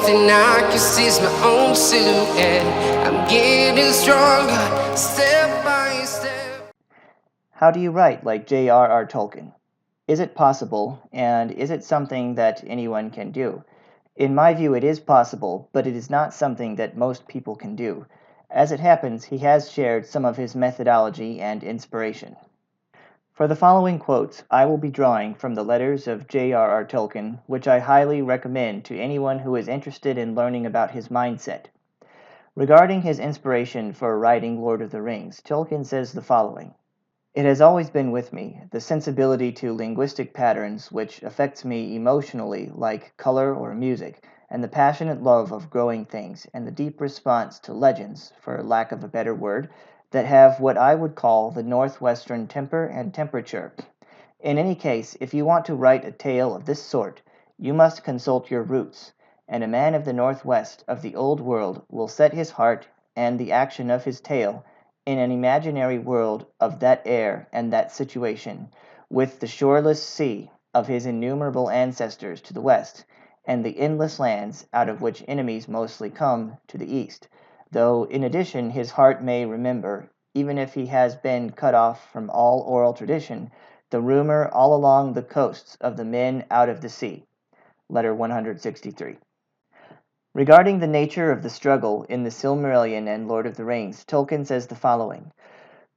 and I can see my own silhouette. I'm getting stronger, step by step. How do you write like JRR Tolkien? Is it possible, and is it something that anyone can do? In my view, it is possible, but it is not something that most people can do. As it happens, he has shared some of his methodology and inspiration. For the following quotes, I will be drawing from the letters of J.R.R. Tolkien, which I highly recommend to anyone who is interested in learning about his mindset. Regarding his inspiration for writing Lord of the Rings, Tolkien says the following. It has always been with me, the sensibility to linguistic patterns which affects me emotionally like color or music, and the passionate love of growing things, and the deep response to legends, for lack of a better word, that have what I would call the northwestern temper and temperature. In any case, if you want to write a tale of this sort, you must consult your roots, and a man of the northwest of the old world will set his heart and the action of his tale in an imaginary world of that air and that situation, with the shoreless sea of his innumerable ancestors to the west, and the endless lands out of which enemies mostly come to the east, though in addition his heart may remember, even if he has been cut off from all oral tradition, the rumor all along the coasts of the men out of the sea. Letter 163. Regarding the nature of the struggle in the Silmarillion and Lord of the Rings, Tolkien says the following.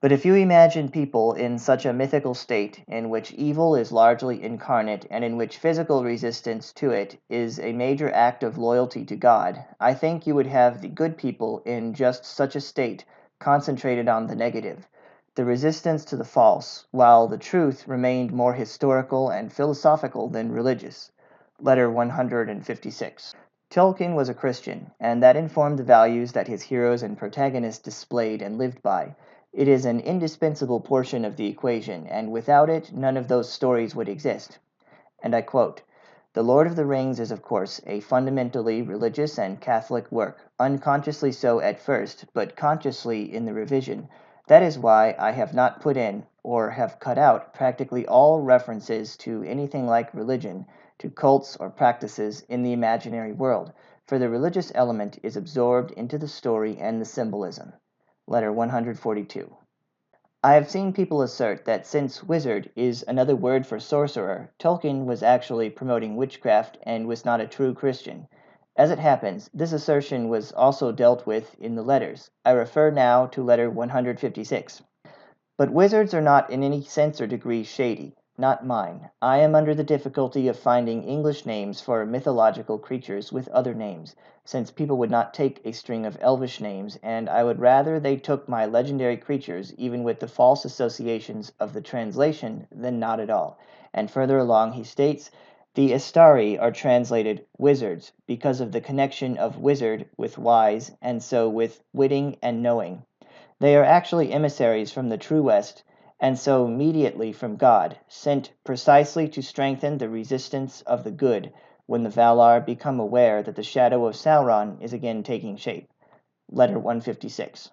But if you imagine people in such a mythical state, in which evil is largely incarnate and in which physical resistance to it is a major act of loyalty to God, I think you would have the good people in just such a state concentrated on the negative, the resistance to the false, while the truth remained more historical and philosophical than religious. Letter 156. Tolkien was a Christian, and that informed the values that his heroes and protagonists displayed and lived by. It is an indispensable portion of the equation, and without it none of those stories would exist. And I quote, "The Lord of the Rings is of course a fundamentally religious and Catholic work, unconsciously so at first, but consciously in the revision. That is why I have not put in, or have cut out, practically all references to anything like religion, to cults or practices in the imaginary world, for the religious element is absorbed into the story and the symbolism." Letter 142. I have seen people assert that since wizard is another word for sorcerer, Tolkien was actually promoting witchcraft and was not a true Christian. As it happens, this assertion was also dealt with in the letters. I refer now to letter 156. But wizards are not in any sense or degree shady. Not mine. I am under the difficulty of finding English names for mythological creatures with other names, since people would not take a string of elvish names, and I would rather they took my legendary creatures, even with the false associations of the translation, than not at all. And further along he states, the Astari are translated wizards, because of the connection of wizard with wise, and so with witting and knowing. They are actually emissaries from the true West, and so mediately from God, sent precisely to strengthen the resistance of the good when the Valar become aware that the shadow of Sauron is again taking shape. Letter 156.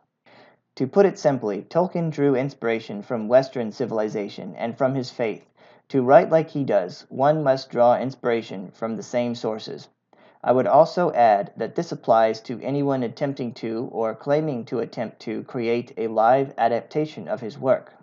To put it simply, Tolkien drew inspiration from Western civilization and from his faith. To write like he does, one must draw inspiration from the same sources. I would also add that this applies to anyone attempting to or claiming to attempt to create a live adaptation of his work.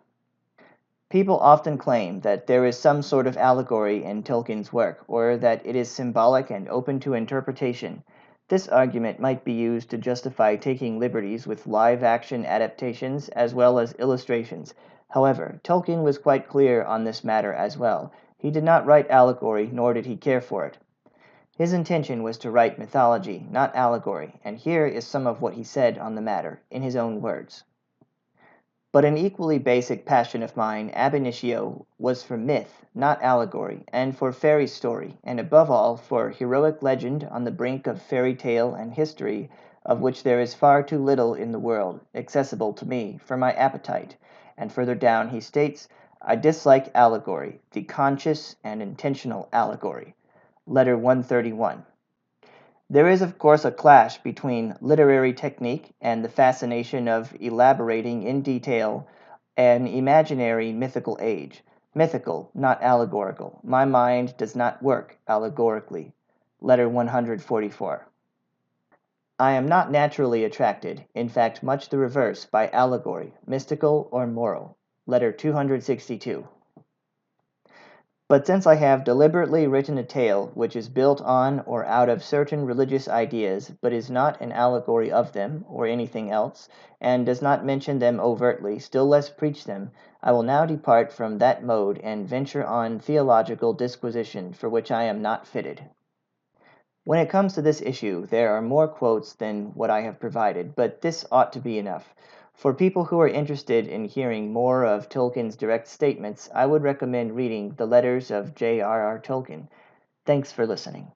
People often claim that there is some sort of allegory in Tolkien's work, or that it is symbolic and open to interpretation. This argument might be used to justify taking liberties with live-action adaptations as well as illustrations. However, Tolkien was quite clear on this matter as well. He did not write allegory, nor did he care for it. His intention was to write mythology, not allegory, and here is some of what he said on the matter, in his own words. But an equally basic passion of mine, ab initio, was for myth, not allegory, and for fairy story, and above all for heroic legend on the brink of fairy tale and history, of which there is far too little in the world, accessible to me, for my appetite. And further down he states, I dislike allegory, the conscious and intentional allegory. Letter 131. There is of course a clash between literary technique and the fascination of elaborating in detail an imaginary mythical age. Mythical, not allegorical. My mind does not work allegorically. Letter 144. I am not naturally attracted, in fact much the reverse, by allegory, mystical or moral. Letter 262. But since I have deliberately written a tale which is built on or out of certain religious ideas, but is not an allegory of them, or anything else, and does not mention them overtly, still less preach them, I will now depart from that mode and venture on theological disquisition for which I am not fitted. When it comes to this issue, there are more quotes than what I have provided, but this ought to be enough. For people who are interested in hearing more of Tolkien's direct statements, I would recommend reading The Letters of JRR Tolkien. Thanks for listening.